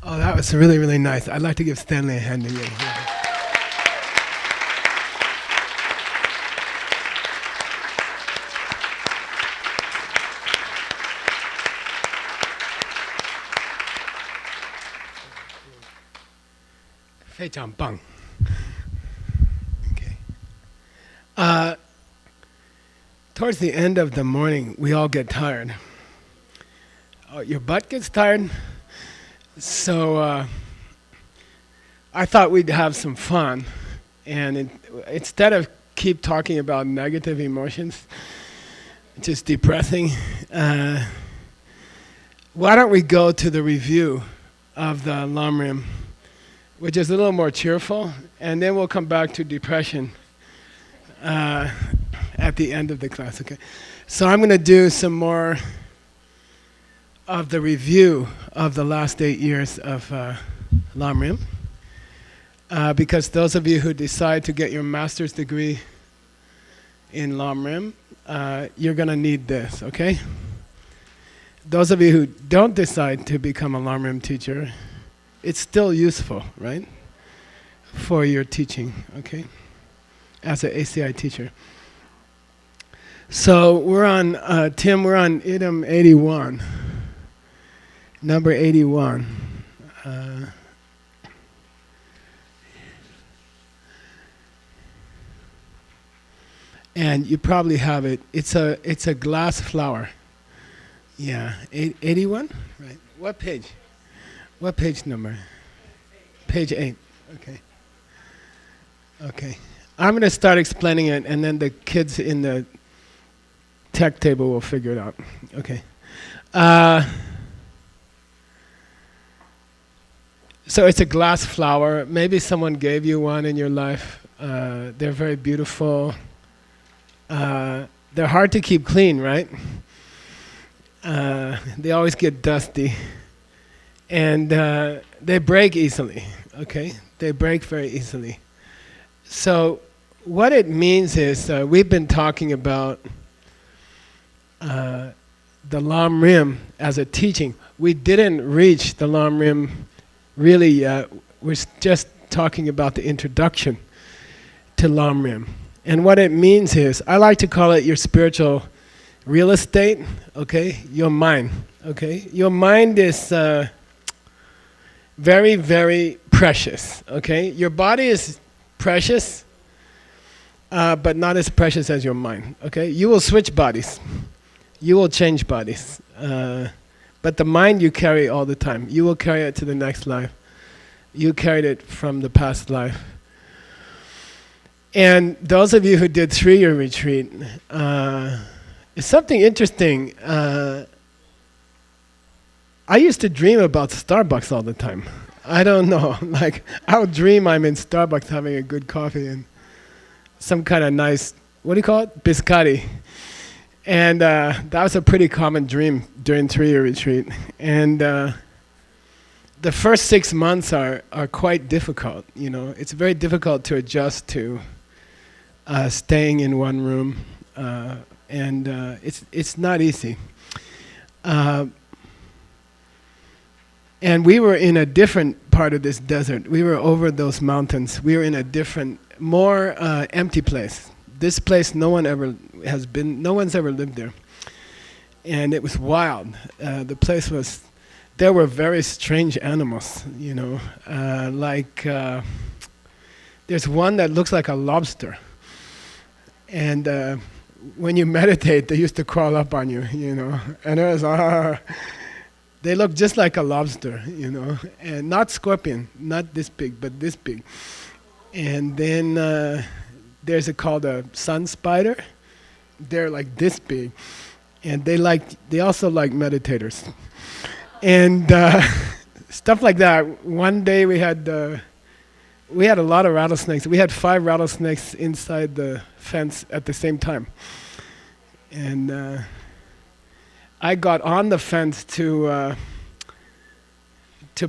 Oh, that was really, really nice. I'd like to give Stanley a hand again. Bang. Okay. Towards the end of the morning, we all get tired. Oh, your butt gets tired? So I thought we'd have some fun, and instead of keep talking about negative emotions, just depressing, why don't we go to the review of the Lamrim, which is a little more cheerful, and then we'll come back to depression at the end of the class, okay? So I'm going to do some more of the review of the last 8 years of Lamrim, because those of you who decide to get your master's degree in Lamrim, you're going to need this, okay? Those of you who don't decide to become a Lamrim teacher, it's still useful, right? For your teaching, okay? As an ACI teacher. So we're on, Tim, we're on item 81. Number 81. And you probably have it. It's a glass flower. Yeah, 81? Right. What page? What page number? Page 8. Okay. Okay. I'm going to start explaining it, and then the kids in the tech table will figure it out. Okay. So it's a glass flower. Maybe someone gave you one in your life. They're very beautiful. They're hard to keep clean, right? They always get dusty. And they break easily, okay? They break very easily. So what it means is we've been talking about the Lamrim as a teaching. We didn't reach the Lamrim really yet. We're just talking about the introduction to Lamrim. And what it means is, I like to call it your spiritual real estate, okay? Your mind, okay? Your mind is very, very precious, okay? Your body is precious, but not as precious as your mind, okay? You will switch bodies. You will change bodies. But the mind you carry all the time. You will carry it to the next life. You carried it from the past life. And those of you who did 3-year retreat, it's something interesting. I used to dream about Starbucks all the time. I don't know, like I would dream I'm in Starbucks having a good coffee and some kind of nice, what do you call it? Biscotti. And that was a pretty common dream during 3-year retreat. And the first 6 months are quite difficult, you know. It's very difficult to adjust to staying in one room. And it's not easy. And we were in a different part of this desert. We were over those mountains. We were in a different, more empty place. This place no one's ever lived there. And it was wild. The place was, there were very strange animals, you know. There's one that looks like a lobster. And when you meditate, they used to crawl up on you, you know. And it was, they look just like a lobster, you know. And not scorpion, not this big, but this big. And then there's called a sun spider. They're like this big. And they also like meditators. And stuff like that. One day we had a lot of rattlesnakes. We had 5 rattlesnakes inside the fence at the same time. And I got on the fence to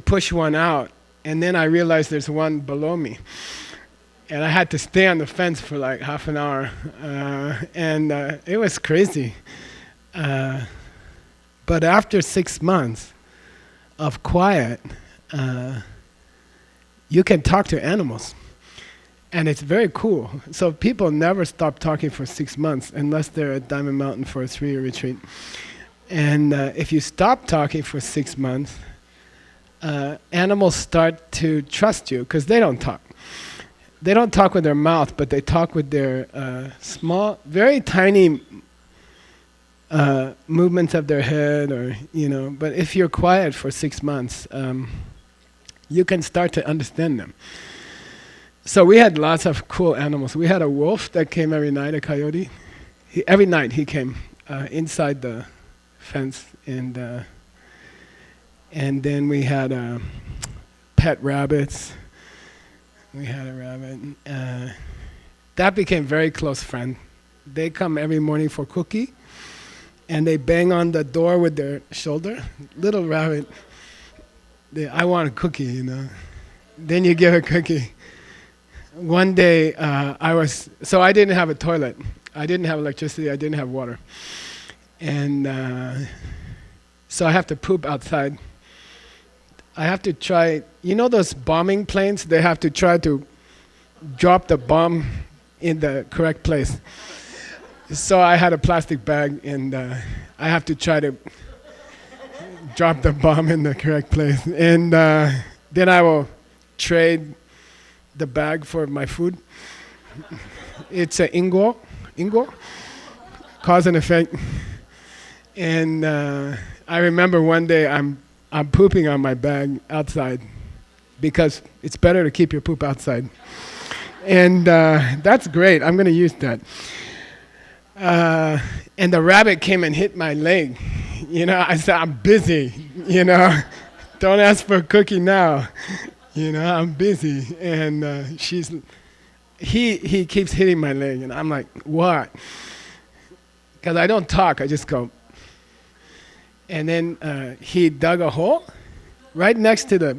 push one out, and then I realized there's one below me. And I had to stay on the fence for like half an hour. And it was crazy. But after 6 months of quiet, you can talk to animals. And it's very cool. So people never stop talking for 6 months unless they're at Diamond Mountain for a 3-year retreat. And if you stop talking for 6 months, animals start to trust you because they don't talk. They don't talk with their mouth, but they talk with their small, very tiny movements of their head, or But if you're quiet for 6 months, you can start to understand them. So we had lots of cool animals. We had a wolf that came every night, a coyote. Every night he came inside the fence, and then we had pet rabbits. We had a rabbit. That became very close friend. They come every morning for cookie, and they bang on the door with their shoulder. Little rabbit, I want a cookie, Then you give a cookie. One day, I didn't have a toilet. I didn't have electricity. I didn't have water. And so I have to poop outside. I have to try, those bombing planes? They have to try to drop the bomb in the correct place. So I had a plastic bag, and I have to try to drop the bomb in the correct place. And then I will trade the bag for my food. It's an ingo, cause and effect. And I remember one day I'm pooping on my bag outside because it's better to keep your poop outside. And that's great. I'm going to use that. And the rabbit came and hit my leg. I said, I'm busy. Don't ask for a cookie now. I'm busy. And he keeps hitting my leg, and I'm like, what? Because I don't talk, I just go. And then he dug a hole right next to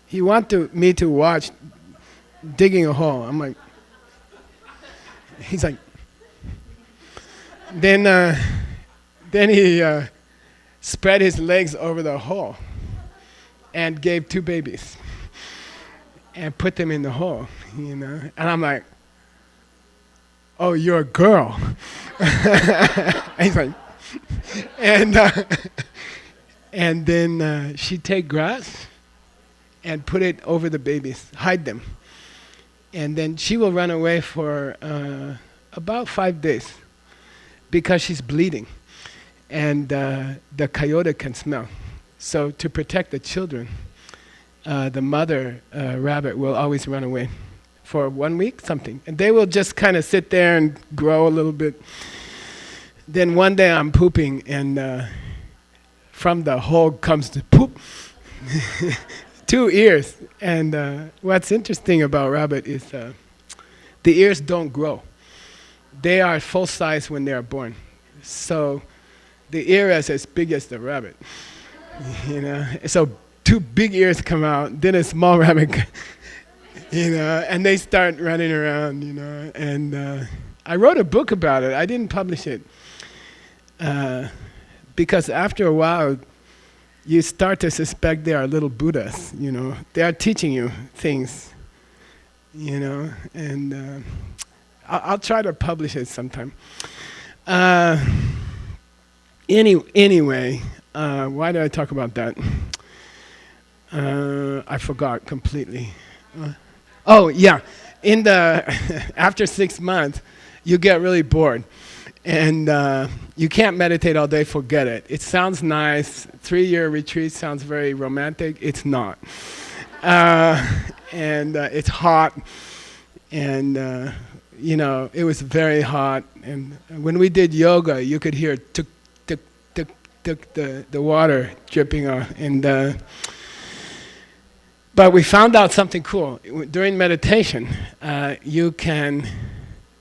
he wanted me to watch digging a hole. I'm like, he's like, then he spread his legs over the hole and gave 2 babies and put them in the hole, And I'm like, oh, you're a girl. And he's like, and then she'd take grass and put it over the babies, hide them. And then she will run away for about 5 days because she's bleeding. And the coyote can smell. So to protect the children, the mother rabbit will always run away for 1 week, something. And they will just kind of sit there and grow a little bit. Then one day I'm pooping, and from the hole comes the poop. 2 ears. And what's interesting about rabbit is the ears don't grow. They are full size when they are born. So the ear is as big as the rabbit. So 2 big ears come out, then a small rabbit, and they start running around, And I wrote a book about it. I didn't publish it because after a while, you start to suspect they are little Buddhas. They are teaching you things, And I'll try to publish it sometime. Anyway, why did I talk about that? I forgot completely. Oh yeah, after 6 months, you get really bored, and you can't meditate all day. Forget it. It sounds nice. 3-year retreat sounds very romantic. It's not, and it's hot, and it was very hot. And when we did yoga, you could hear tuk tuk tuk tuk the water dripping off, and. But we found out something cool. During meditation, you can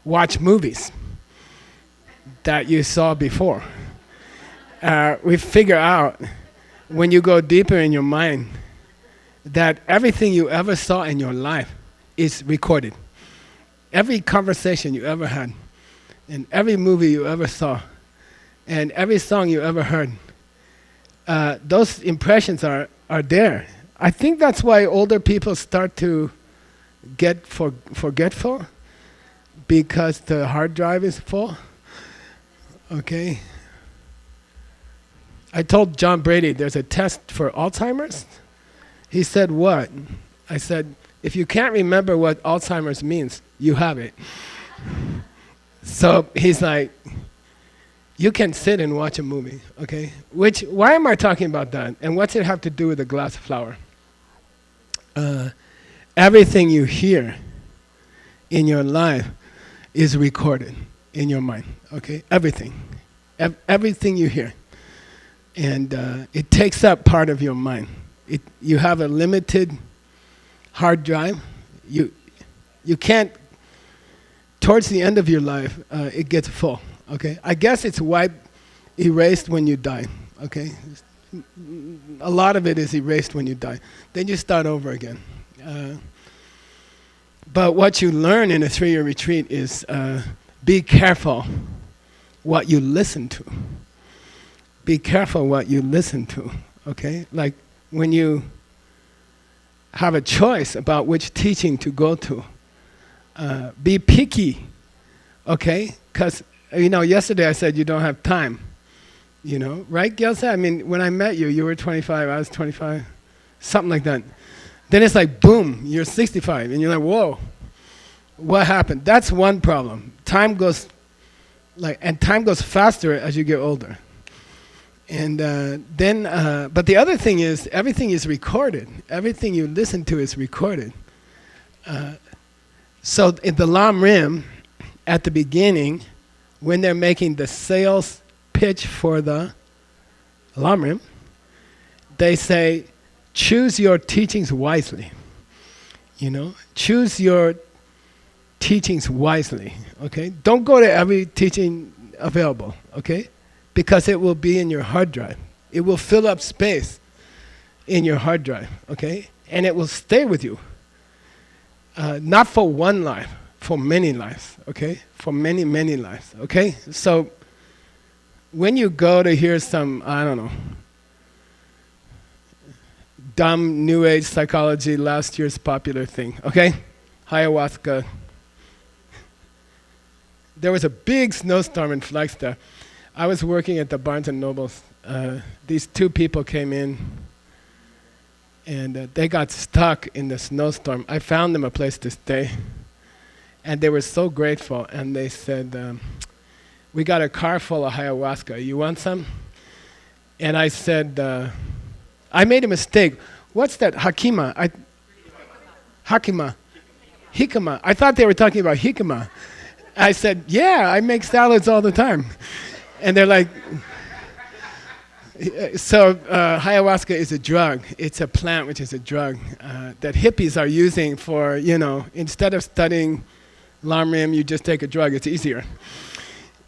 watch movies that you saw before. We figure out, when you go deeper in your mind, that everything you ever saw in your life is recorded. Every conversation you ever had, and every movie you ever saw, and every song you ever heard, those impressions are there. I think that's why older people start to get forgetful, because the hard drive is full. Okay. I told John Brady there's a test for Alzheimer's. He said, what? I said, if you can't remember what Alzheimer's means, you have it. So he's like, you can sit and watch a movie, okay? Why am I talking about that? And what's it have to do with a glass of flour? Everything you hear in your life is recorded in your mind, okay? Everything. Everything you hear. And it takes up part of your mind. You have a limited hard drive. You can't, towards the end of your life, it gets full, okay? I guess it's erased when you die, okay? A lot of it is erased when you die. Then you start over again. But what you learn in a 3-year retreat is be careful what you listen to. Be careful what you listen to, okay? Like when you have a choice about which teaching to go to, be picky, okay? Because, yesterday I said you don't have time, right, Gyaltsen? I mean, when I met you, you were 25, I was 25, something like that. Then it's like, boom, you're 65, and you're like, whoa, what happened? That's one problem. Time goes faster as you get older. And but the other thing is, everything is recorded. Everything you listen to is recorded. So in the Lam Rim, at the beginning, when they're making the sales pitch for the Lam Rim, they say, choose your teachings wisely. Choose your teachings wisely, okay? Don't go to every teaching available, okay? Because it will be in your hard drive. It will fill up space in your hard drive, okay? And it will stay with you. Not for one life, for many lives, okay? For many, many lives, okay? So when you go to hear some, I don't know, dumb New Age psychology, last year's popular thing, okay? Ayahuasca. There was a big snowstorm in Flagstaff. I was working at the Barnes & Nobles. These 2 people came in, and they got stuck in the snowstorm. I found them a place to stay, and they were so grateful. And they said, we got a car full of ayahuasca. You want some? And I said, I made a mistake. What's that? Hakima. Hakima. Hikama. I thought they were talking about hikama. I said, yeah, I make salads all the time. And they're like, so ayahuasca is a drug. It's a plant which is a drug that hippies are using for, instead of studying Lam Rim, you just take a drug. It's easier.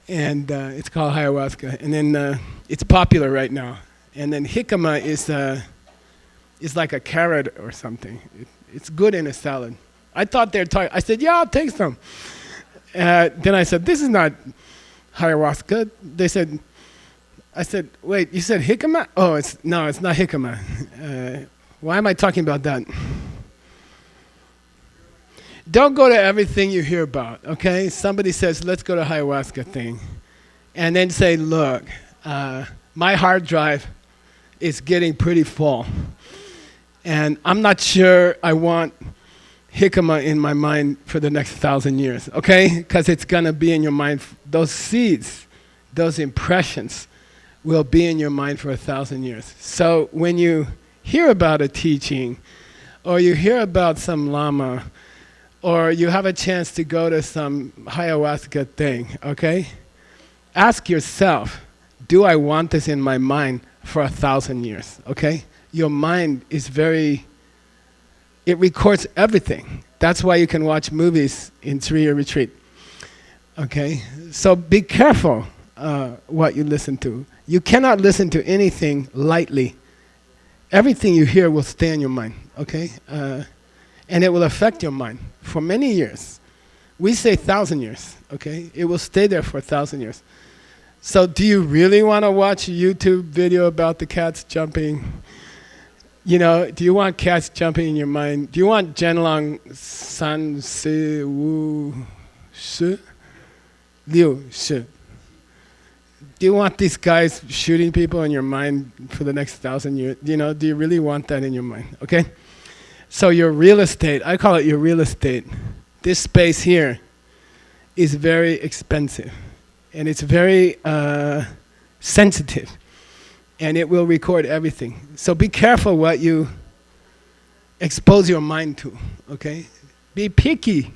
And it's called ayahuasca. And then it's popular right now. And then jicama is like a carrot or something. It's good in a salad. I thought they were talking. I said, yeah, I'll take some. Then I said, this is not ayahuasca. They said, I said, wait, you said jicama? Oh, it's not jicama. Why am I talking about that? Don't go to everything you hear about, okay? Somebody says, let's go to ayahuasca thing. And then say, look, my hard drive is getting pretty full. And I'm not sure I want jicama in my mind for the next 1,000 years, okay? Because it's going to be in your mind. Those seeds, those impressions will be in your mind for 1,000 years. So when you hear about a teaching, or you hear about some lama, or you have a chance to go to some ayahuasca thing, okay? Ask yourself, do I want this in my mind for 1,000 years, okay? Your mind is it records everything. That's why you can watch movies in 3-year retreat, okay? So be careful what you listen to. You cannot listen to anything lightly. Everything you hear will stay in your mind, okay? And it will affect your mind for many years. We say 1,000 years, okay? It will stay there for 1,000 years. So do you really want to watch a YouTube video about the cats jumping? You know, do you want cats jumping in your mind? Do you want Zhenlong San Si Wu Shi Liu Shi? Do you want these guys shooting people in your mind for the next 1,000 years? You know, do you really want that in your mind? Okay? So your real estate, I call it your real estate. This space here is very expensive. And it's very sensitive. And it will record everything. So be careful what you expose your mind to, okay? Be picky,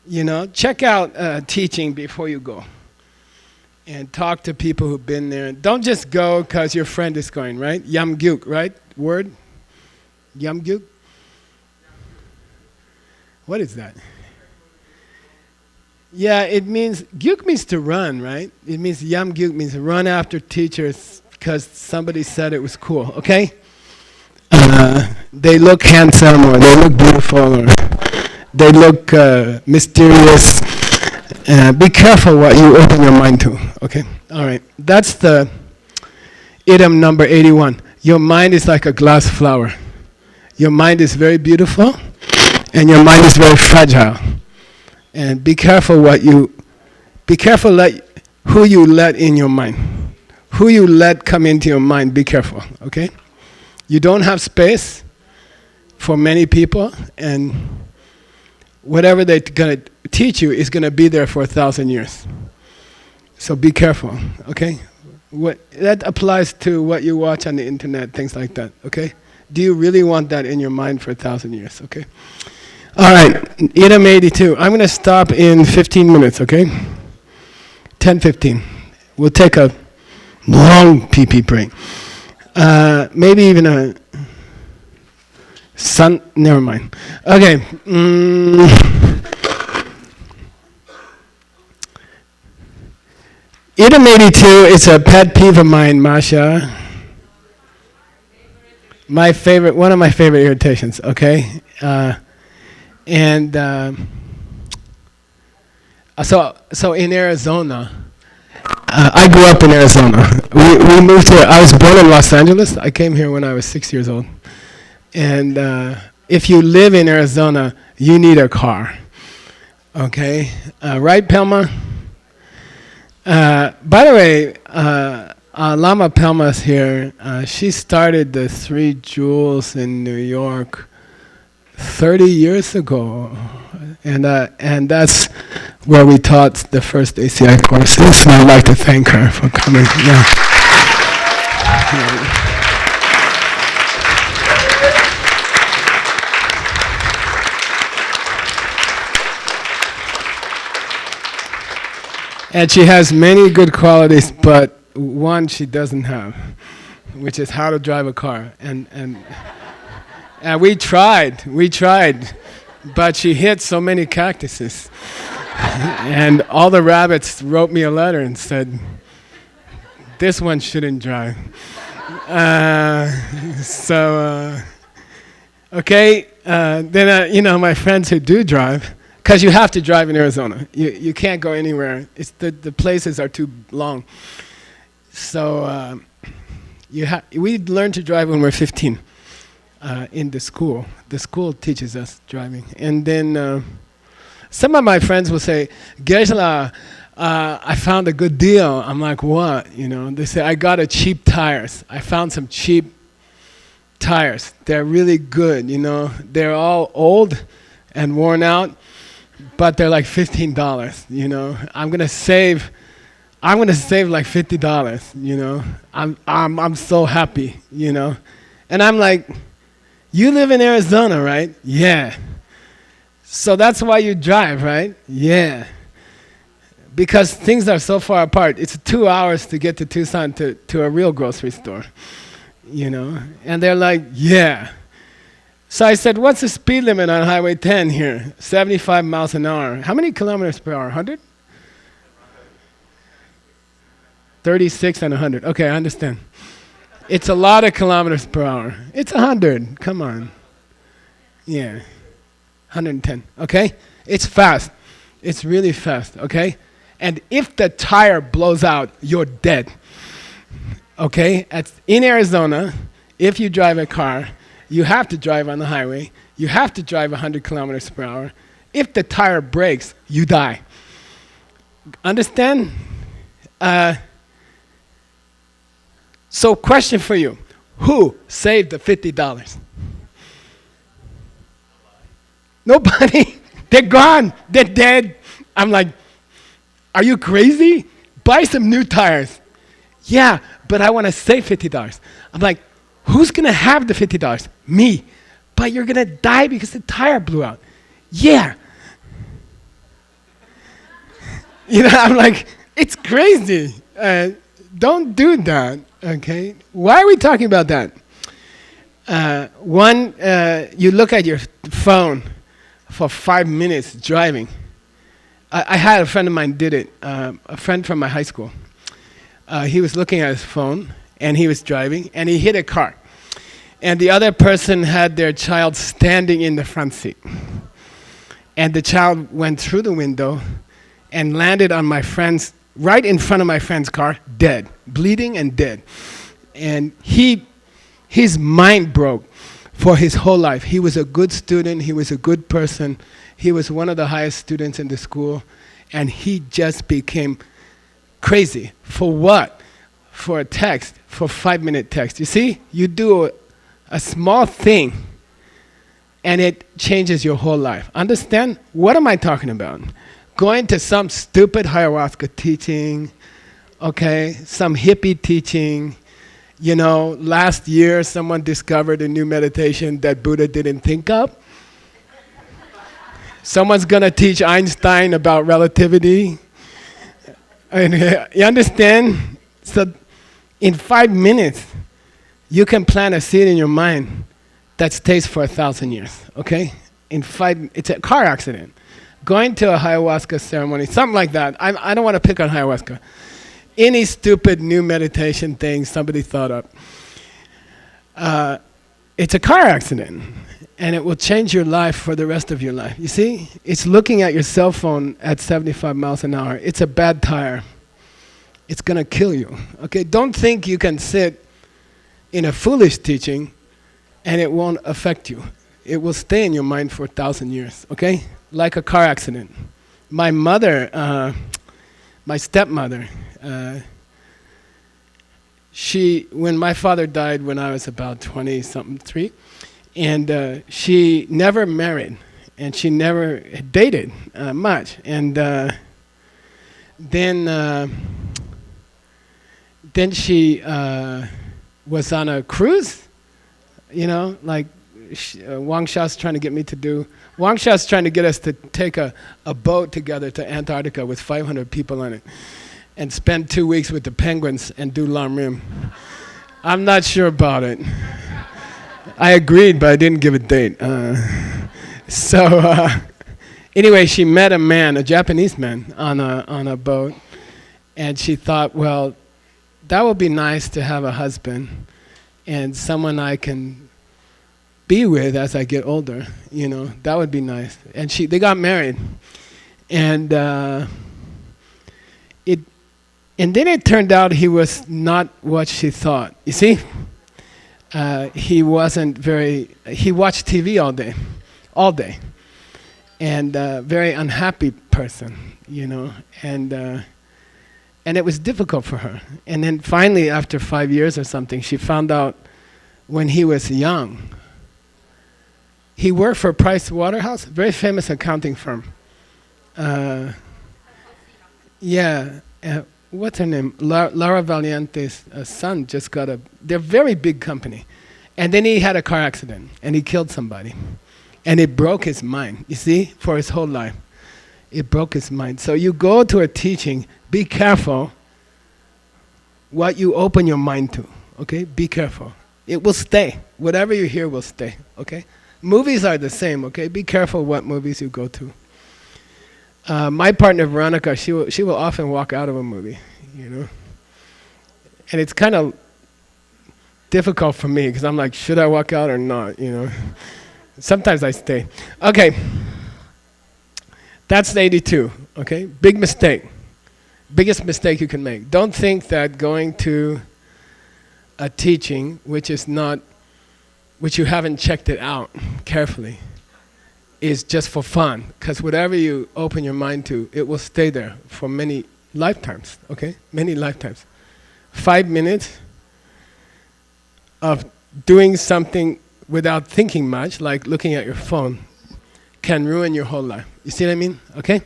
you know? Check out teaching before you go. And talk to people who've been there. Don't just go because your friend is going, right? Yamgyuk, right? Word? Yamgyuk? What is that? Yeah, it means, gyuk means to run, right? It means Yamgyuk means run after teachers because somebody said it was cool, okay? They look handsome, or they look beautiful, or they look mysterious. Be careful what you open your mind to, okay? All right, that's the item number 81. Your mind is like a glass flower. Your mind is very beautiful, and your mind is very fragile. And be careful who you let in your mind. Who you let come into your mind, be careful, okay? You don't have space for many people, and whatever they're going to teach you is going to be there for 1,000 years. So be careful, okay? That applies to what you watch on the internet, things like that, okay? Do you really want that in your mind for 1,000 years, okay? All right, item 82. I'm going to stop in 15 minutes, okay? 10:15. We'll take a long pee-pee break. Maybe even a never mind. Okay. Item 82 is a pet peeve of mine, Masha. One of my favorite irritations, okay? So in Arizona, I grew up in Arizona. We moved here. I was born in Los Angeles. I came here when I was 6 years old. And if you live in Arizona, you need a car. Okay? Right, Pelma? By the way, Lama Pelma's here. She started the 3 Jewels in New York 30 years ago. And that's where we taught the first ACI courses. So I'd like to thank her for coming. Yeah. And she has many good qualities, but one she doesn't have, which is how to drive a car. And we tried, but she hit so many cactuses. And all the rabbits wrote me a letter and said, this one shouldn't drive. Okay, then my friends who do drive, because you have to drive in Arizona. You can't go anywhere. It's the places are too long. So we learned to drive when we're 15 in the school. The school teaches us driving. And then some of my friends will say, Geshe, I found a good deal. I'm like, what? They say, I got cheap tires. I found some cheap tires. They're really good, They're all old and worn out, but they're like $15, I'm gonna save like $50, I'm so happy, And I'm like, you live in Arizona, right? Yeah. So that's why you drive, right? Yeah. Because things are so far apart. It's 2 hours to get to Tucson to a real grocery store, And they're like, yeah. So I said, what's the speed limit on Highway 10 here? 75 miles an hour. How many kilometers per hour? 100? 36 and 100. Okay, I understand. It's a lot of kilometers per hour. It's 100. Come on. Yeah. 110. Okay? It's fast. It's really fast. Okay? And if the tire blows out, you're dead. Okay? In Arizona, if you drive a car You have to drive on the highway. You have to drive 100 kilometers per hour. If the tire breaks, you die. Understand? So question for you. Who saved the $50? Nobody. They're gone. They're dead. I'm like, are you crazy? Buy some new tires. Yeah, but I want to save $50. I'm like, who's going to have the $50? Me. But you're going to die because the tire blew out. Yeah. You know, I'm like, it's crazy. Don't do that, okay? Why are we talking about that? You look at your phone for 5 minutes driving. I had a friend of mine did it, a friend from my high school. He was looking at his phone, and he was driving, and he hit a car. And the other person had their child standing in the front seat. And the child went through the window and landed on my friend's, right in front of my friend's car, dead, bleeding and dead. And his mind broke for his whole life. He was a good student, he was a good person, he was one of the highest students in the school, and he just became crazy. For what? For a text, for a 5-minute text. You see, you do a small thing and it changes your whole life. Understand? What am I talking about? Going to some stupid ayahuasca teaching, okay, some hippie teaching. You know, last year someone discovered a new meditation that Buddha didn't think of. Someone's gonna teach Einstein about relativity. And, you understand? So in 5 minutes, you can plant a seed in your mind that stays for 1,000 years, okay? It's a car accident. Going to a ayahuasca ceremony, something like that. I don't want to pick on ayahuasca. Any stupid new meditation thing somebody thought up. It's a car accident, and it will change your life for the rest of your life. You see? It's looking at your cell phone at 75 miles an hour. It's a bad tire. It's going to kill you. Okay? Don't think you can sit in a foolish teaching and it won't affect you. It will stay in your mind for 1,000 years. Okay? Like a car accident. My mother, my stepmother, when my father died when I was about 3, and she never married, and she never dated much, and then she was on a cruise, you know, like Wang Sha's trying to get me to do. Wang Sha's trying to get us to take a boat together to Antarctica with 500 people on it and spend 2 weeks with the penguins and do Lam Rim. I'm not sure about it. I agreed, but I didn't give a date. Anyway, she met a man, a Japanese man, on a boat, and she thought, well, that would be nice to have a husband and someone I can be with as I get older, you know, that would be nice. And they got married, and then it turned out he was not what she thought. You see, he wasn't he watched TV all day, and very unhappy person, you know, and it was difficult for her. And then finally, after 5 years or something, she found out when he was young. He worked for Price Waterhouse, a very famous accounting firm. What's her name? Lara Valiante's son just got they're a very big company. And then he had a car accident, and he killed somebody. And it broke his mind, you see, for his whole life. It broke his mind. So you go to a teaching, be careful what you open your mind to, okay? Be careful. It will stay. Whatever you hear will stay, okay? Movies are the same, okay? Be careful what movies you go to. My partner Veronica, she will often walk out of a movie, you know? And it's kind of difficult for me, because I'm like, should I walk out or not, you know? Sometimes I stay. Okay. That's 82, okay? Big mistake. Biggest mistake you can make. Don't think that going to a teaching which is not which you haven't checked it out carefully, is just for fun. Because whatever you open your mind to, it will stay there for many lifetimes, okay? Many lifetimes. 5 minutes of doing something without thinking much, like looking at your phone, can ruin your whole life. You see what I mean? Okay?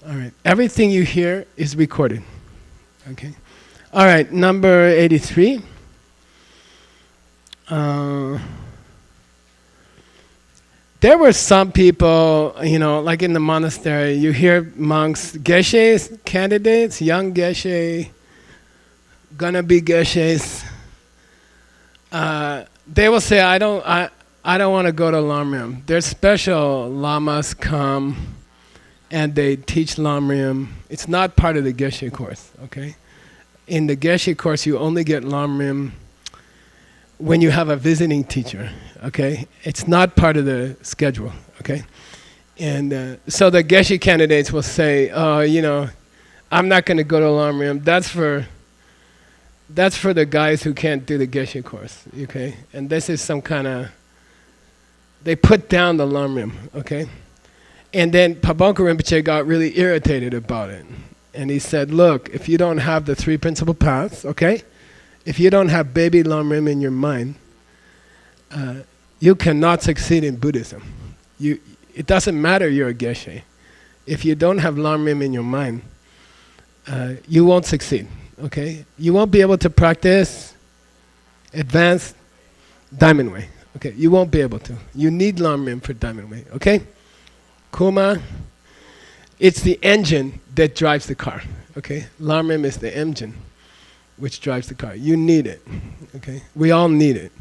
All right. Everything you hear is recorded. Okay? All right, number 83. There were some people, like in the monastery, you hear monks, Geshe candidates, young Geshe, gonna be Geshes. They will say, I don't want to go to Lamrim. There's special lamas come and they teach Lamrim. It's not part of the Geshe course, okay? In the Geshe course, you only get Lamrim when you have a visiting teacher, okay? It's not part of the schedule, okay? And so the Geshe candidates will say, I'm not going to go to Lamrim. That's for the guys who can't do the Geshe course, okay? And this is some kind of, they put down the Lamrim, okay? And then Pabongka Rinpoche got really irritated about it. And he said, look, if you don't have the 3 principal paths, okay? If you don't have baby Lamrim in your mind, you cannot succeed in Buddhism. It doesn't matter you're a Geshe. If you don't have Lamrim in your mind, you won't succeed. Okay, you won't be able to practice advanced Diamond Way. Okay, you won't be able to. You need Lamrim for Diamond Way. Okay, Kuma, it's the engine that drives the car. Okay, Lamrim is the engine which drives the car. You need it. Okay, we all need it,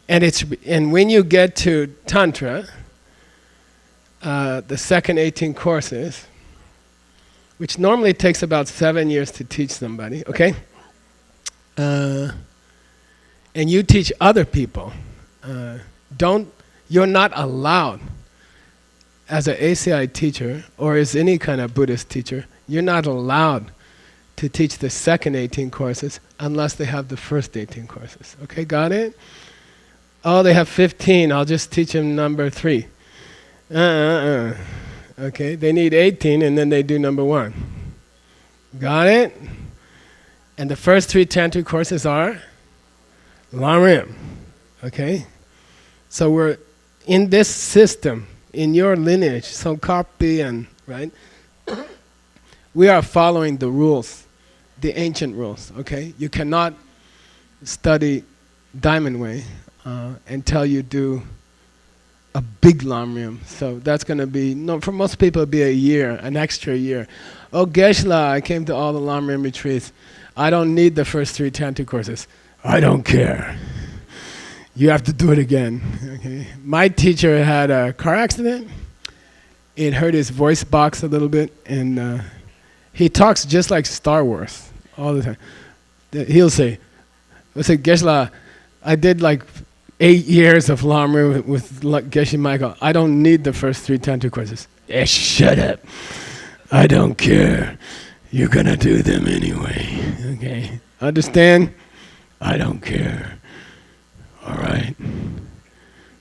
and when you get to Tantra, the second 18 courses, which normally takes about 7 years to teach somebody, okay? And you teach other people. You're not allowed, as an ACI teacher, or as any kind of Buddhist teacher, you're not allowed to teach the second 18 courses unless they have the first 18 courses. Okay, got it? Oh, they have 15, I'll just teach them number 3. Okay, they need 18 and then they do number 1. Got it? And the first 3 Tantric courses are Lamrim. Okay? So we're in this system, in your lineage, Tsongkhapa and, right? We are following the rules, the ancient rules, okay? You cannot study Diamond Way until you do a big Lamrim. So that's going to be, for most people it'll be a year, an extra year. Oh, Geshe-la, I came to all the Lamrim retreats. I don't need the first 3 Tantric courses. I don't care. You have to do it again. Okay. My teacher had a car accident. It hurt his voice box a little bit, and he talks just like Star Wars all the time. He'll say, Geshe-la, I did like 8 years of Lamrim with Geshe Michael. I don't need the first 3 Tantric courses. Shut up. I don't care. You're going to do them anyway. Okay? Understand? I don't care. All right.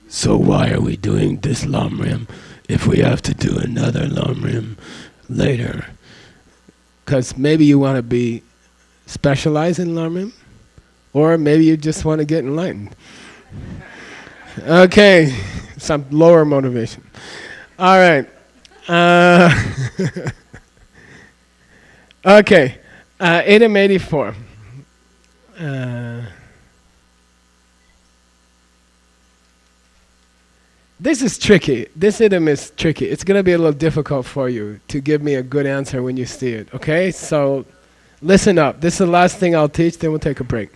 So why are we doing this Lamrim if we have to do another Lamrim later? Because maybe you want to be specialized in Lamrim, or maybe you just want to get enlightened. Okay, some lower motivation. All right. Okay, item 84. This is tricky. This item is tricky. It's going to be a little difficult for you to give me a good answer when you see it, okay? So listen up. This is the last thing I'll teach, then we'll take a break.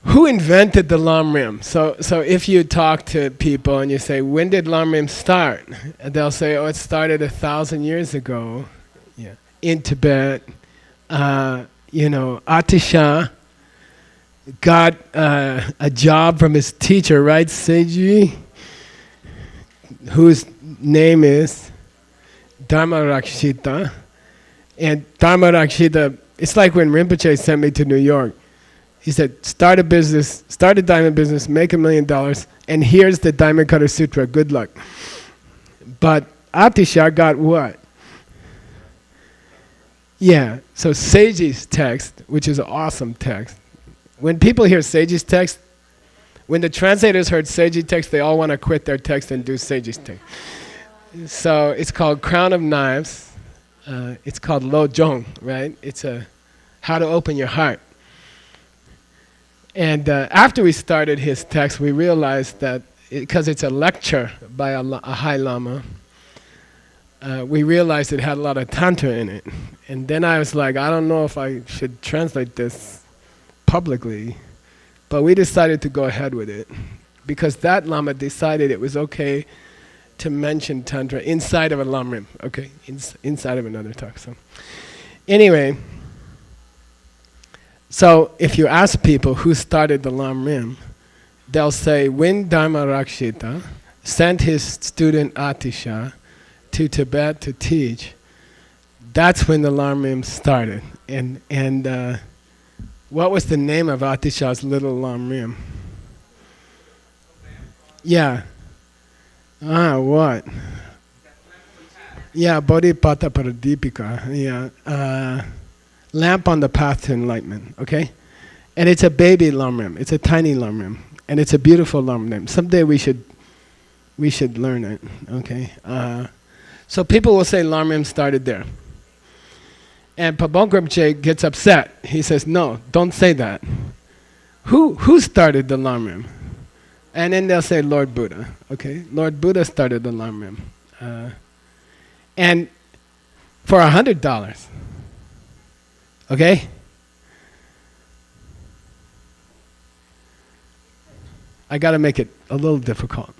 Who invented the Lamrim? So if you talk to people and you say, when did Lamrim start? And they'll say, oh, it started 1,000 years ago, in Tibet. Atisha got a job from his teacher, right, Seiji? Whose name is Dharmarakshita. And Dharmarakshita, it's like when Rinpoche sent me to New York. He said, start a business, start a diamond business, make $1 million, and here's the Diamond Cutter Sutra, good luck. But Atisha got what? Yeah, so Seiji's text, which is an awesome text. When people hear Seiji's text, when the translators heard Seiji's text, they all want to quit their text and do Seiji's text. So it's called Crown of Knives. It's called Lo Jong, right? It's a how to open your heart. And after we started his text, we realized that because it's a lecture by a high lama, we realized it had a lot of tantra in it. And then I was like, I don't know if I should translate this publicly, but we decided to go ahead with it because that lama decided it was okay to mention tantra inside of a lamrim, okay, inside of another talk. So anyway, so if you ask people who started the lamrim, they'll say when Dharma Rakshita sent his student Atisha to Tibet to teach, that's when the lamrim started. And what was the name of Atisha's little lamrim? Yeah. What? Yeah, Bodhipata Paradipika. Yeah. Lamp on the path to enlightenment, okay? And it's a baby lamrim. It's a tiny lamrim. And it's a beautiful lamrim. Someday we should learn it, okay? So people will say lamrim started there. And Pabongka Rinpoche gets upset. He says, no, don't say that. Who started the lamrim? And then they'll say Lord Buddha, okay? Lord Buddha started the lamrim. And for $100, okay? I gotta make it a little difficult.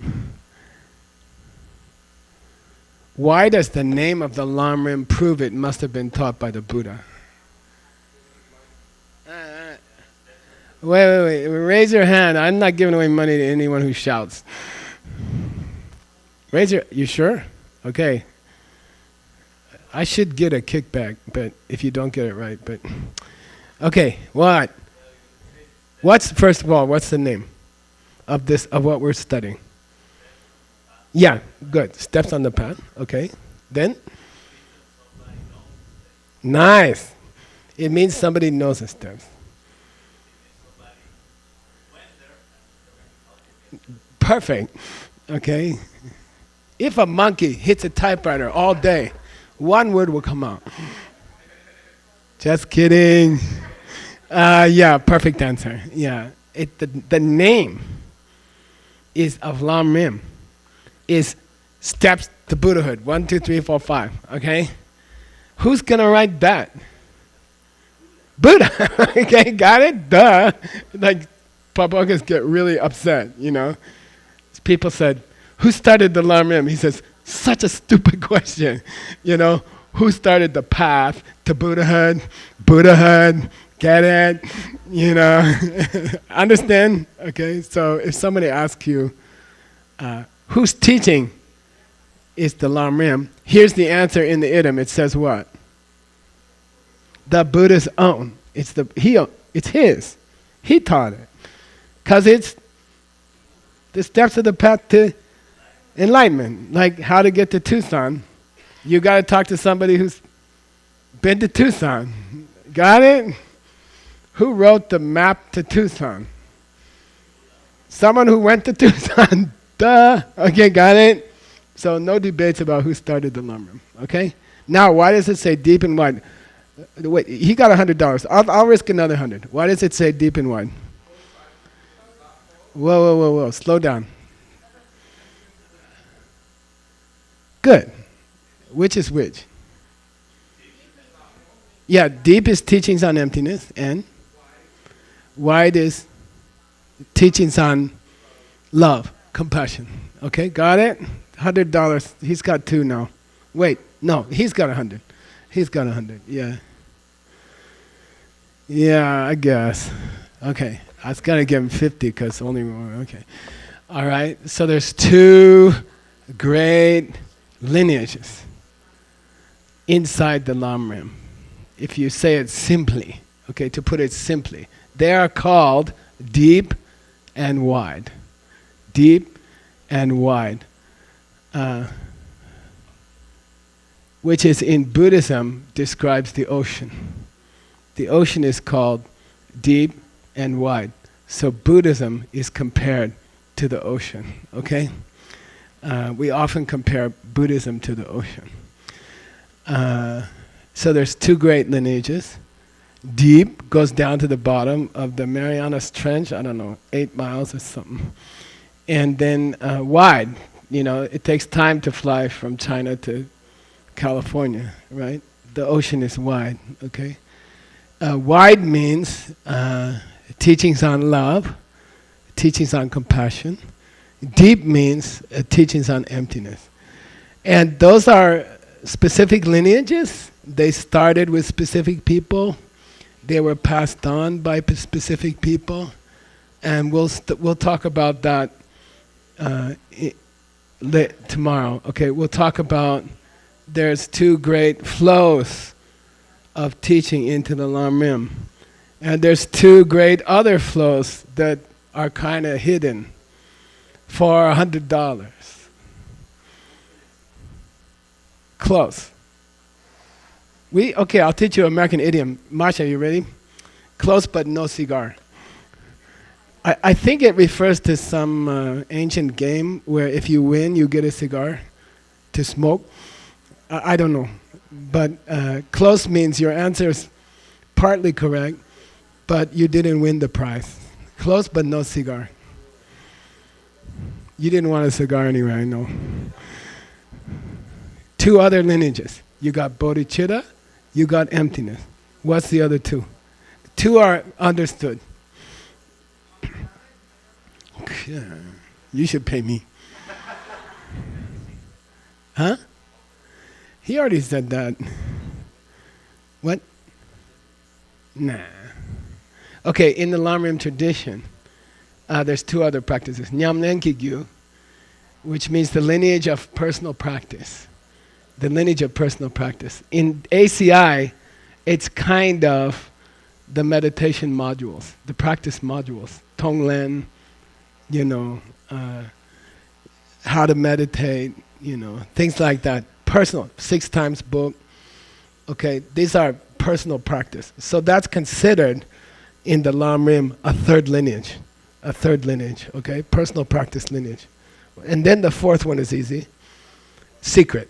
Why does the name of the lamrim prove it must have been taught by the Buddha? Wait. Raise your hand. I'm not giving away money to anyone who shouts. You sure? Okay. I should get a kickback, but if you don't get it right, but okay, what? First of all, what's the name of what we're studying? Yeah, good. Steps on the path. Okay. Then? Nice. It means somebody knows the steps. Perfect. Okay. If a monkey hits a typewriter all day, one word will come out. Just kidding. Yeah, perfect answer. Yeah. The name is of lamrim. Is steps to Buddhahood. 1, 2, 3, 4, 5. Okay? Who's gonna write that? Buddha. Okay, got it? Duh. Like, Pabongkas get really upset, you know? People said, who started the lamrim? He says, such a stupid question. You know, who started the path to Buddhahood? Buddhahood. Get it? You know? Understand? Okay, so if somebody asks you, whose teaching is the lamrim? Here's the answer in the idiom. It says what? The Buddha's own. It's his. He taught it. Because it's the steps of the path to enlightenment. Like how to get to Tucson. You got to talk to somebody who's been to Tucson. Got it? Who wrote the map to Tucson? Someone who went to Tucson. Duh. Okay, got it? So no debates about who started the lamrim. Okay? Now, why does it say deep and wide? Wait, he got $100. I'll risk another 100. Why does it say deep and wide? Whoa. Slow down. Good. Which is which? Yeah, deep is teachings on emptiness, and wide is teachings on love, compassion. Okay, got it? $100. He's got 2 now. Wait, no, he's got 100. He's got 100. Yeah. Yeah, I guess. Okay, I was gonna give him 50 because only one. Okay. All right. So there's 2 great lineages inside the lamrim. If you say it simply, okay, to put it simply, They are called deep and wide. Deep and wide. Which is in Buddhism describes the ocean. The ocean is called deep and wide. So Buddhism is compared to the ocean, okay? We often compare Buddhism to the ocean. So there's two great lineages. Deep goes down to the bottom of the Marianas Trench, I don't know, 8 miles or something. And then wide, it takes time to fly from China to California, right? The ocean is wide, okay? Wide means teachings on love, teachings on compassion. Deep means teachings on emptiness. And those are specific lineages. They started with specific people. They were passed on by specific people. And we'll talk about that tomorrow. Okay, we'll talk about there's two great flows of teaching into the Lam Rim. And there's two great other flows that are kind of hidden for $100. Close. Okay, I'll teach you an American idiom. Masha, you ready? Close but no cigar. I think it refers to some ancient game where if you win, you get a cigar to smoke. I don't know. But close means your answer is partly correct, but you didn't win the prize. Close but no cigar. You didn't want a cigar anyway, I know. Two other lineages. You got bodhicitta, you got emptiness. What's the other two? Two are understood. You should pay me. Huh? He already said that. What? Nah. Okay, in the Lam Rim tradition, there's two other practices. Nyamnen Kigyu, which means the lineage of personal practice. The lineage of personal practice. In ACI, it's kind of the meditation modules, the practice modules. Tonglen, how to meditate, things like that. Personal, 6 times book. Okay, these are personal practice. So that's considered in the Lam Rim a third lineage, okay? Personal practice lineage. And then the fourth one is easy. Secret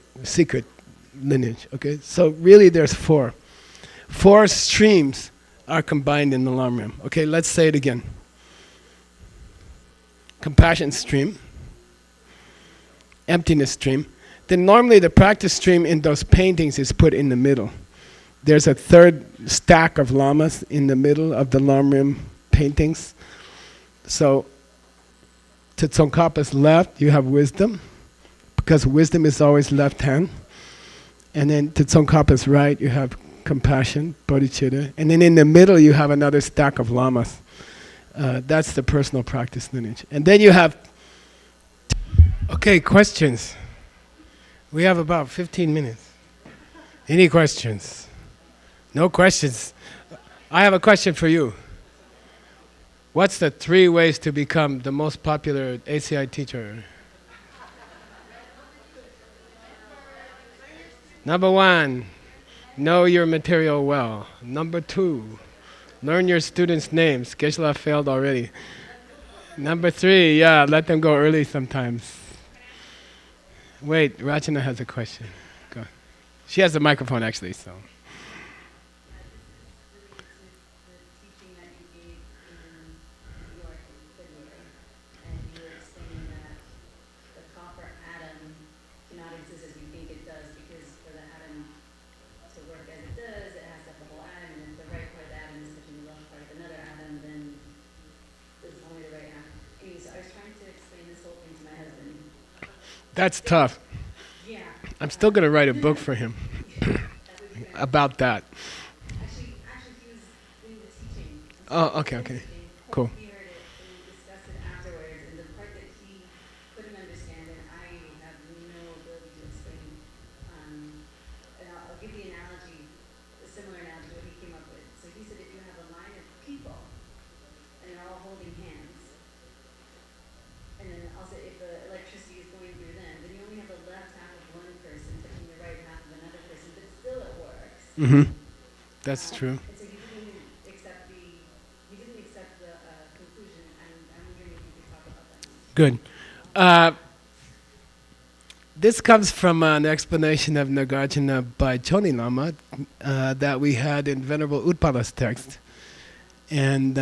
lineage, okay? So really there's 4. 4 streams are combined in the Lam Rim. Okay, let's say it again. Compassion stream, emptiness stream. Then normally the practice stream in those paintings is put in the middle. There's a third stack of lamas in the middle of the Lam Rim paintings. So to Tsongkhapa's left, you have wisdom, because wisdom is always left hand. And then to Tsongkhapa's right, you have compassion, bodhicitta. And then in the middle, you have another stack of lamas. That's the personal practice lineage. And then you have... Okay, questions. We have about 15 minutes. Any questions? No questions. I have a question for you. What's the 3 ways to become the most popular ACI teacher? Number 1, know your material well. Number 2, learn your students' names. Geshe failed already. Number 3, let them go early sometimes. Wait, Rachana has a question. Go. She has a microphone actually, so. That's tough. Yeah. I'm still going to write a book for him about that. Actually, he was doing the teaching. Oh, okay. Cool. He heard it, and we discussed it afterwards, and the part that he couldn't understand, and I have no ability to explain. And I'll give the analogy, a similar analogy to what he came up with. So he said if you have a line of people, Mm-hmm. That's true. And so you didn't accept the conclusion, and I'm wondering if you could talk about that. Good. This comes from an explanation of Nagarjuna by Choni Lama that we had in Venerable Utpala's text. And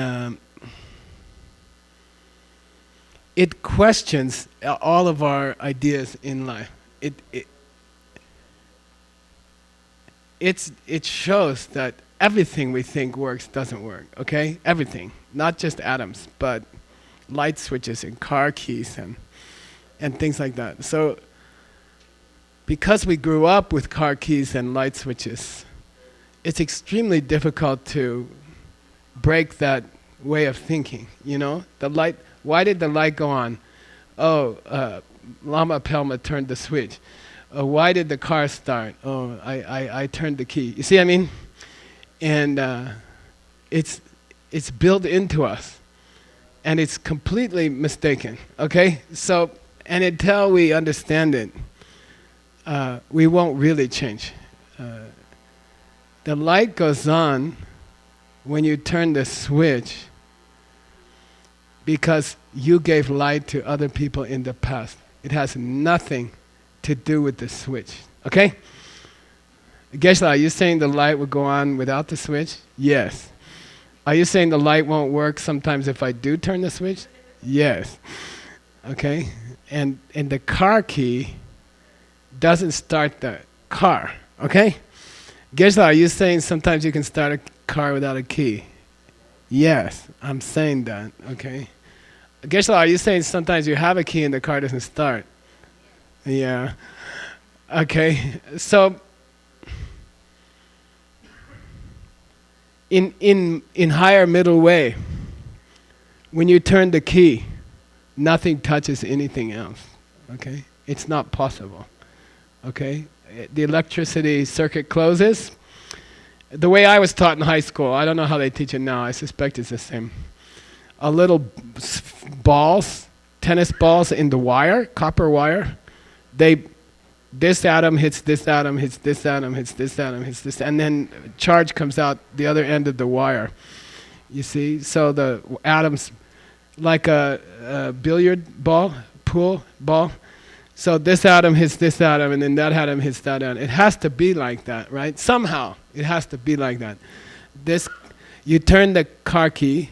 it questions all of our ideas in life. It shows that everything we think works doesn't work, okay? Everything. Not just atoms, but light switches and car keys and things like that. So, because we grew up with car keys and light switches, it's extremely difficult to break that way of thinking, you know? The light, why did the light go on? Oh, Lama Pelma turned the switch. Why did the car start? Oh, I turned the key. You see what I mean? And it's built into us. And it's completely mistaken, okay? So, and until we understand it, we won't really change. The light goes on when you turn the switch because you gave light to other people in the past. It has nothing to do with the switch, okay? Geshe, are you saying the light will go on without the switch? Yes. Are you saying the light won't work sometimes if I do turn the switch? Yes. Okay? And the car key doesn't start the car, okay? Geshe, are you saying sometimes you can start a car without a key? Yes, I'm saying that, okay? Geshe, are you saying sometimes you have a key and the car doesn't start? Yeah. Okay, so in higher middle way, when you turn the key, nothing touches anything else, okay? It's not possible. Okay, the electricity circuit closes. The way I was taught in high school, I don't know how they teach it now, I suspect it's the same. A little balls, tennis balls in the wire, copper wire, this atom hits this atom, hits this atom, hits this atom, hits this, and then charge comes out the other end of the wire. You see, so the atoms, like a billiard ball, pool ball, so this atom hits this atom, and then that atom hits that atom. It has to be like that, right? Somehow, it has to be like that. You turn the car key,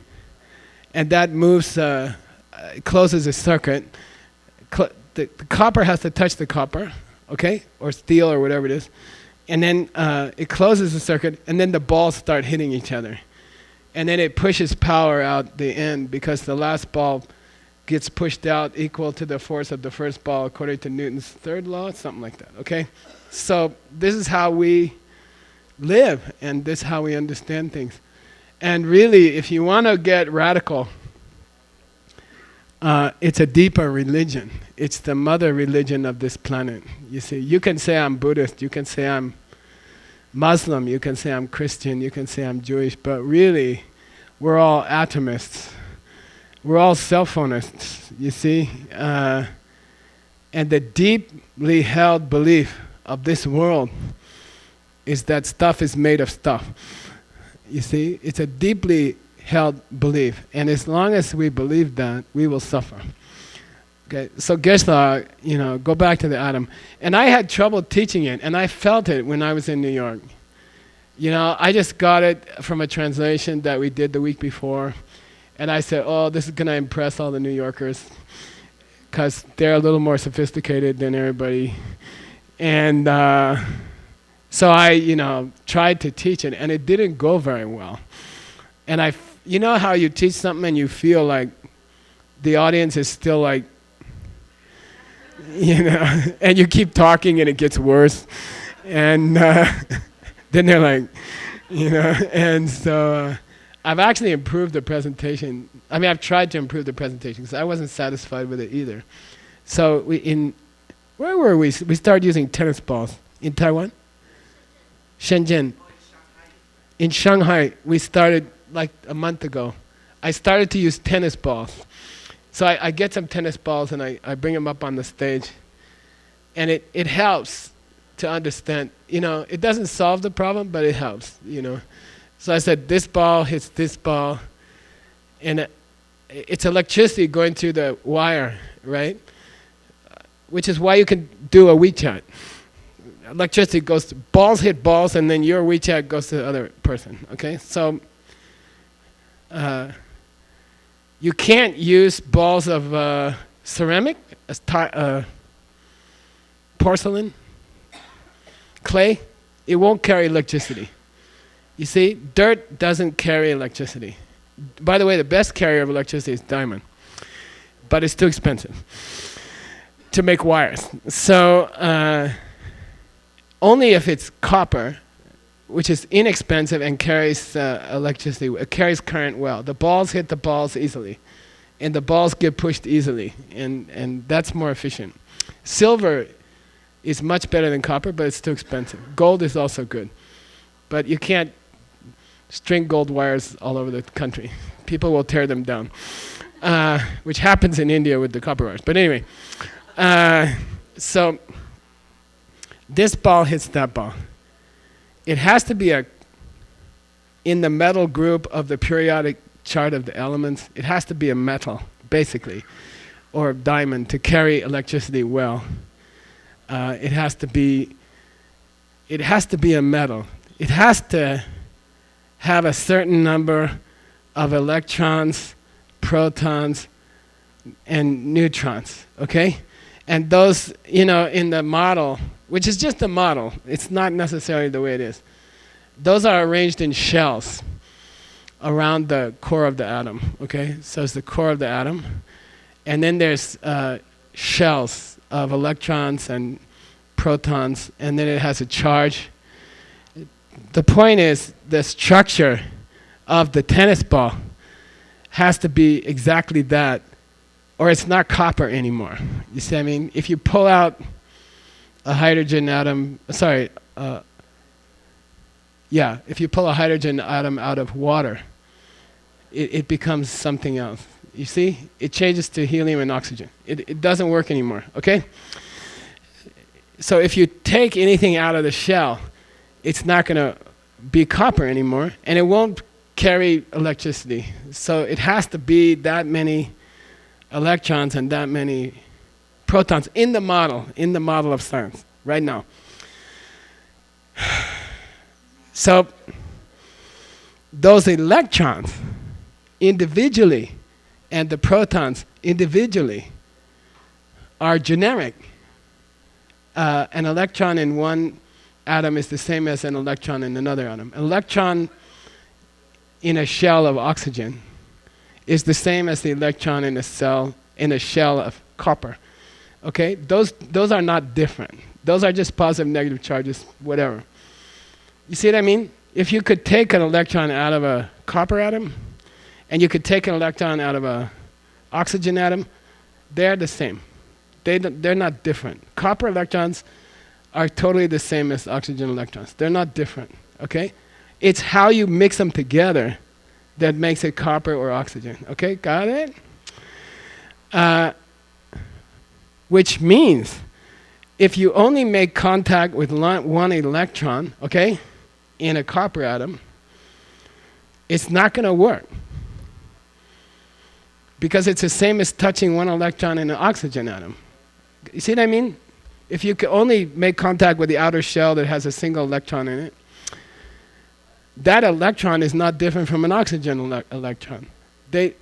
and that moves, closes a circuit. The copper has to touch the copper, okay? Or steel or whatever it is. And then it closes the circuit, and then the balls start hitting each other. And then it pushes power out the end, because the last ball gets pushed out equal to the force of the first ball according to Newton's third law, something like that, okay? So this is how we live, and this is how we understand things. And really, if you want to get radical, it's a deeper religion. It's the mother religion of this planet. You see, you can say I'm Buddhist, you can say I'm Muslim, you can say I'm Christian, you can say I'm Jewish, but really, we're all atomists. We're all self-onists, you see? And the deeply held belief of this world is that stuff is made of stuff. You see? It's a deeply held belief. And as long as we believe that, we will suffer. Okay, so Geshe, you know, go back to the atom. And I had trouble teaching it, and I felt it when I was in New York. You know, I just got it from a translation that we did the week before. And I said, oh, this is going to impress all the New Yorkers, because they're a little more sophisticated than everybody. And so I, you know, tried to teach it, and it didn't go very well. And you know how you teach something and you feel like the audience is still like, you know, and you keep talking and it gets worse. And then they're like, you know, and so I've actually improved the presentation. I mean, I've tried to improve the presentation because I wasn't satisfied with it either. So where were we? We started using tennis balls in Taiwan? Shenzhen. In Shanghai, we started like a month ago. I started to use tennis balls. So I get some tennis balls and I bring them up on the stage. And it helps to understand. It doesn't solve the problem, but it helps. So I said this ball hits this ball, and it's electricity going through the wire, right? Which is why you can do a WeChat. Electricity goes to balls hit balls, and then your WeChat goes to the other person. Okay, so you can't use balls of ceramic, porcelain, clay. It won't carry electricity. You see, dirt doesn't carry electricity. By the way, the best carrier of electricity is diamond, but it's too expensive to make wires. So only if it's copper, which is inexpensive and carries electricity, it carries current well. The balls hit the balls easily, and the balls get pushed easily, and that's more efficient. Silver is much better than copper, but it's too expensive. Gold is also good, but you can't string gold wires all over the country. People will tear them down, which happens in India with the copper wires. But anyway, so this ball hits that ball. It has to be in the metal group of the periodic chart of the elements. It has to be a metal, basically, or a diamond to carry electricity well. It has to be a metal. It has to have a certain number of electrons, protons, and neutrons, okay? And those, in the model, which is just a model, it's not necessarily the way it is. Those are arranged in shells around the core of the atom, okay? So it's the core of the atom. And then there's shells of electrons and protons, and then it has a charge. The point is, the structure of the tennis ball has to be exactly that, or it's not copper anymore. You see what I mean? If you pull out a hydrogen atom, if you pull a hydrogen atom out of water, it becomes something else. You see? It changes to helium and oxygen. It doesn't work anymore, okay? So if you take anything out of the shell, it's not going to be copper anymore, and it won't carry electricity. So it has to be that many electrons and that many protons in the model of science, right now. So those electrons individually and the protons individually are generic. An electron in one atom is the same as an electron in another atom. An electron in a shell of oxygen is the same as the electron in a shell of copper. Okay? Those are not different. Those are just positive, negative charges, whatever. You see what I mean? If you could take an electron out of a copper atom, and you could take an electron out of a oxygen atom, they're the same. They're not different. Copper electrons are totally the same as oxygen electrons. They're not different, okay? It's how you mix them together that makes it copper or oxygen, okay? Got it? Which means if you only make contact with one electron, okay, in a copper atom, it's not going to work. Because it's the same as touching one electron in an oxygen atom. You see what I mean? If you could only make contact with the outer shell that has a single electron in it, that electron is not different from an oxygen electron. They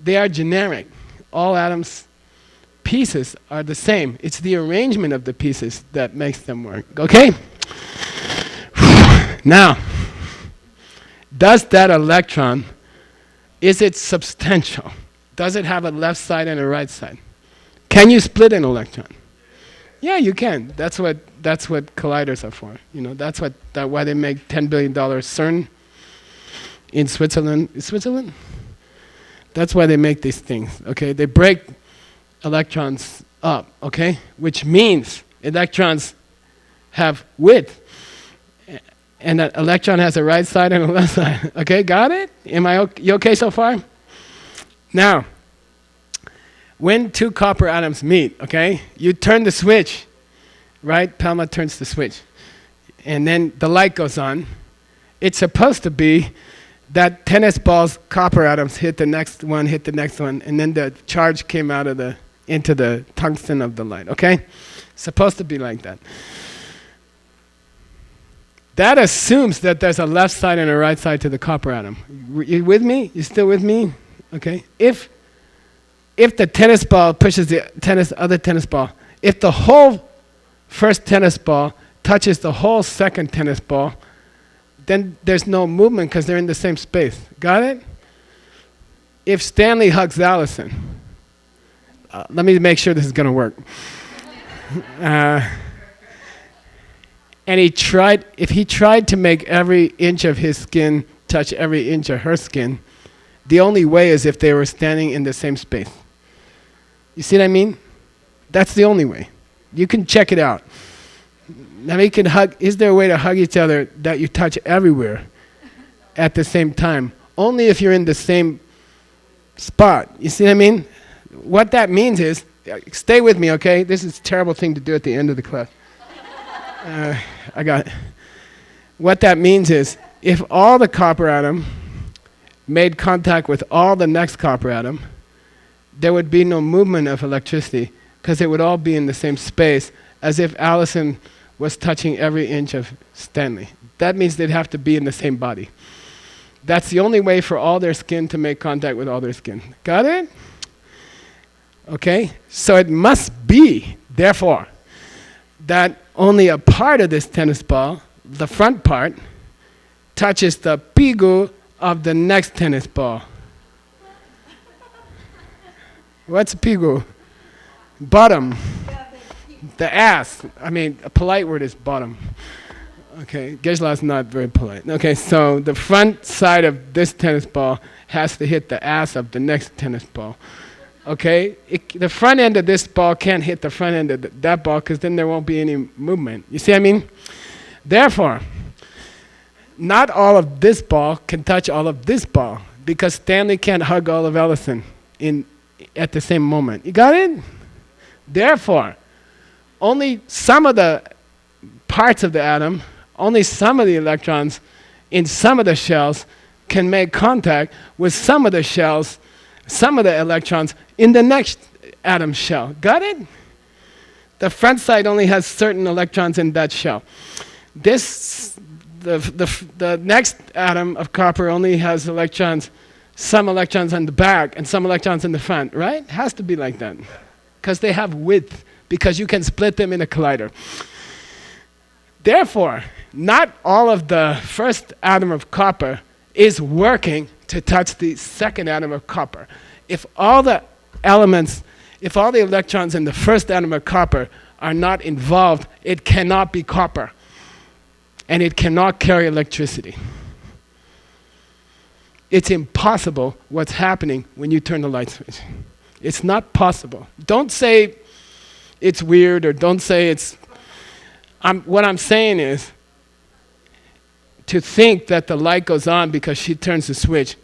are generic. All atoms' pieces are the same. It's the arrangement of the pieces that makes them work. Okay? Now, does that electron, is it substantial? Does it have a left side and a right side? Can you split an electron? Yeah, you can. That's what colliders are for. That's why they make $10 billion CERN in Switzerland. Is Switzerland? That's why they make these things. Okay, they break electrons up. Okay, which means electrons have width, and an electron has a right side and a left side. Okay, got it? You okay so far? Now, when two copper atoms meet, okay, you turn the switch, right? Palma turns the switch. And then the light goes on. It's supposed to be that tennis ball's copper atoms hit the next one, and then the charge came out of into the tungsten of the light, okay? Supposed to be like that. That assumes that there's a left side and a right side to the copper atom. You with me? You still with me? Okay. If the tennis ball pushes the other tennis ball, if the whole first tennis ball touches the whole second tennis ball, then there's no movement because they're in the same space. Got it? If Stanley hugs Allison, let me make sure this is going to work. And if he tried to make every inch of his skin touch every inch of her skin, the only way is if they were standing in the same space. You see what I mean? That's the only way. You can check it out. Now you can hug. Is there a way to hug each other that you touch everywhere at the same time? Only if you're in the same spot. You see what I mean? What that means is, stay with me, okay? This is a terrible thing to do at the end of the class. I got it. What that means is, if all the copper atom made contact with all the next copper atom, there would be no movement of electricity because it would all be in the same space as if Allison was touching every inch of Stanley. That means they'd have to be in the same body. That's the only way for all their skin to make contact with all their skin. Got it? Okay? So it must be, therefore, that only a part of this tennis ball, the front part, touches the pigu of the next tennis ball. What's pigu? Bottom. The ass. I mean, a polite word is bottom. Okay, Geshe-la's not very polite. Okay, so the front side of this tennis ball has to hit the ass of the next tennis ball. Okay, the front end of this ball can't hit the front end of that ball because then there won't be any movement. You see what I mean? Therefore, not all of this ball can touch all of this ball because Stanley can't hug all of Ellison at the same moment. You got it? Therefore, only some of the parts of the atom, only some of the electrons in some of the shells can make contact with some of the shells, some of the electrons in the next atom shell. Got it? The front side only has certain electrons in that shell. The next atom of copper only has electrons, some electrons on the back and some electrons in the front, right? It has to be like that. Because they have width, because you can split them in a collider. Therefore, not all of the first atom of copper is working to touch the second atom of copper. If all the electrons in the first atom of copper are not involved, it cannot be copper. And it cannot carry electricity. It's impossible what's happening when you turn the light switch. It's not possible. Don't say it's weird or don't say it's... what I'm saying is, to think that the light goes on because she turns the switch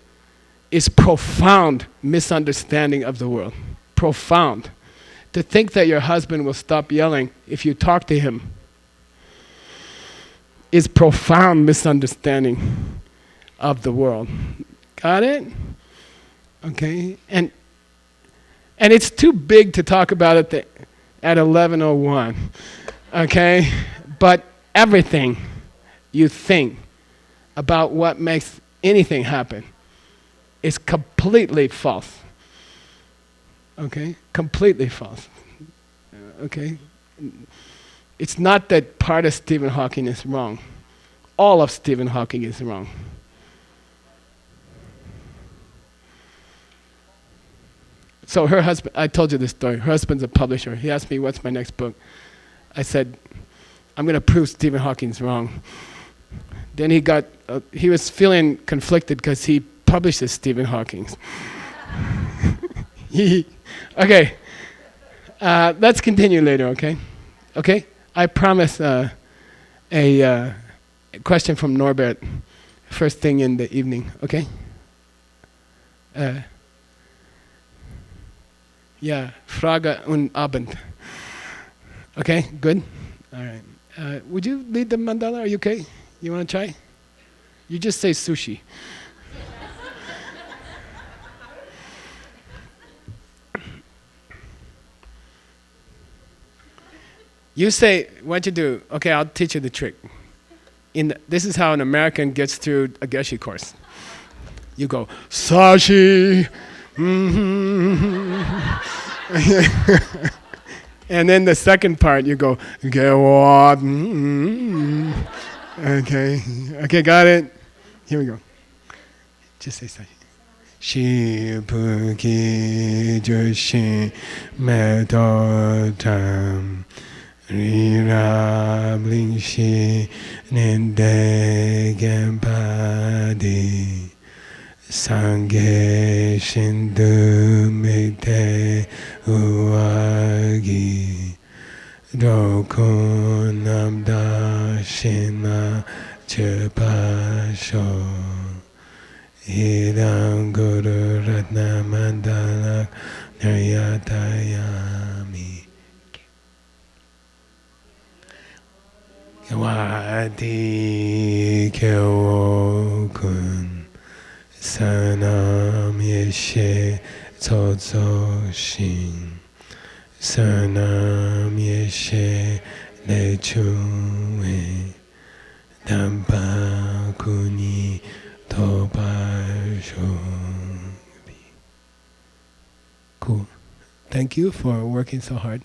is profound misunderstanding of the world. Profound. To think that your husband will stop yelling if you talk to him is profound misunderstanding of the world. Got it? Okay? And it's too big to talk about it at 11:01. Okay? But everything you think about what makes anything happen is completely false. Okay? Completely false. Okay? It's not that part of Stephen Hawking is wrong. All of Stephen Hawking is wrong. So her husband, I told you this story, her husband's a publisher. He asked me, what's my next book? I said, I'm going to prove Stephen Hawking's wrong. Then he was feeling conflicted because he publishes Stephen Hawking's. Okay, let's continue later, okay? Okay, I promise a question from Norbert first thing in the evening, okay? Ja, Frage und Abend. Okay, good? All right. Would you lead the mandala? Are you okay? You want to try? You just say sushi. You say, what you do? Okay, I'll teach you the trick. This is how an American gets through a Geshe course. You go, sashi. And then the second part, you go, gewat. Okay, got it. Here we go. Just say sashi. Shibuki Joshi Metotam Rira Blingshi Nende Gempadi Sange Shindu Mite Uagi Dokunamda Shina Chepasho Idam Guru Ratna Mandala Naryatayami Wadi Kyokun Sanam Yeshe Totso Shin Sanam Yeshe Lechuwe Dampa Kuni Cool. Thank you for working so hard.